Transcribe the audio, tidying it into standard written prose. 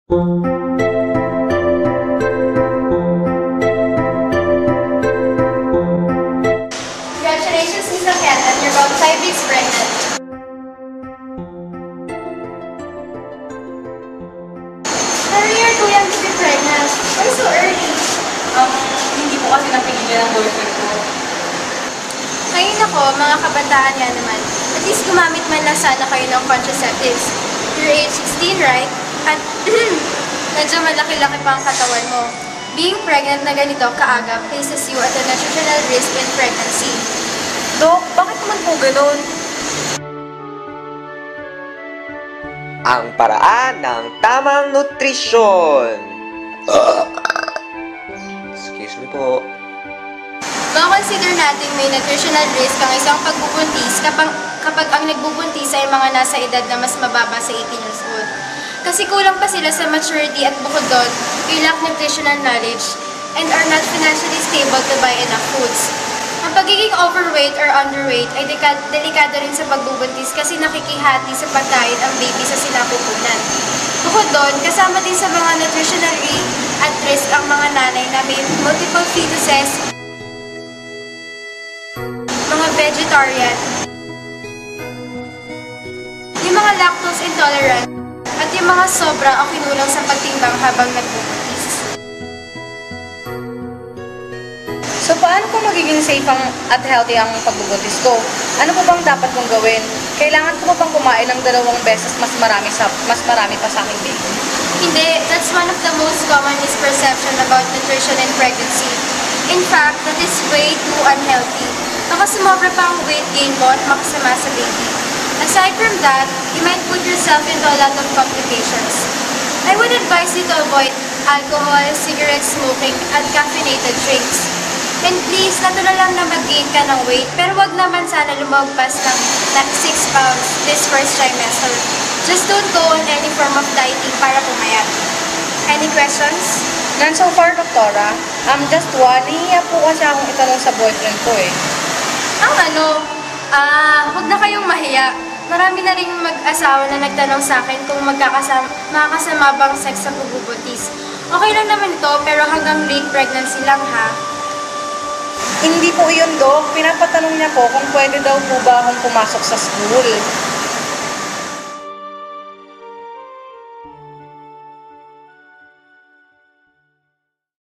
Congratulations, Miss Raquel, you're about 5 weeks pregnant. Pero you're too young to be pregnant. Why so early? Hindi po kasi napigilan ng boyfriend ko. Ngayon ako, mga kabataan nga naman, at least gumamit man lang sana kayo ng contraceptives. You're age 16, right? At medyo malaki-laki pa ang katawan mo. Being pregnant na ganito kaaga places you at a nutritional risk in pregnancy. Dok, bakit naman po ganun? Ang paraan ng tamang nutrisyon. Excuse me po. Consider natin may nutritional risk ang isang pagbubuntis kapag ang nagbubuntis ay mga nasa edad na mas mababa sa 18 years old. Kasi kulang pa sila sa maturity at bukod doon, they lack nutritional knowledge and are not financially stable to buy enough foods. Ang pagiging overweight or underweight ay delikado rin sa pagbubuntis kasi nakikihati sa pagkain ang baby sa sinapupunan. Bukod doon, kasama din sa mga nutritionally at risk ang mga nanay na may multiple fetuses, mga vegetarian, yung mga lactose intolerant, at yung mga sobra o kinulang sa pagtimbang habang nagbubuntis. So, paano po magiging safe at healthy ang pagbubuntis ko? Ano po bang dapat kong gawin? Kailangan ko pa bang kumain ng 2 beses mas marami pa sa aking baby? Hindi, that's one of the most common misperception about nutrition and pregnancy. In fact, that is way too unhealthy. Baka sumobra pa ang weight gain mo at makasama sa baby. Aside from that, you might put yourself into a lot of complications. I would advise you to avoid alcohol, cigarette smoking, and caffeinated drinks. And please, natural lang na mag-gain ka ng weight, pero wag naman sana lumagpas ng 6 pounds this first trimester. Just don't go on any form of dieting para pumayat. Any questions? None so far, Doktora. Just one. Nahihiya po kasi akong itanong sa boyfriend ko eh. Huwag na kayong mahiya. Marami na rin mag-asawa na nagtanong sa akin kung makakasama bang sex sa pagbubuntis. Okay lang naman ito, pero hanggang late pregnancy lang ha. Hindi po yun, Dok. Pinapatanong niya po kung pwede daw po ba akong pumasok sa school.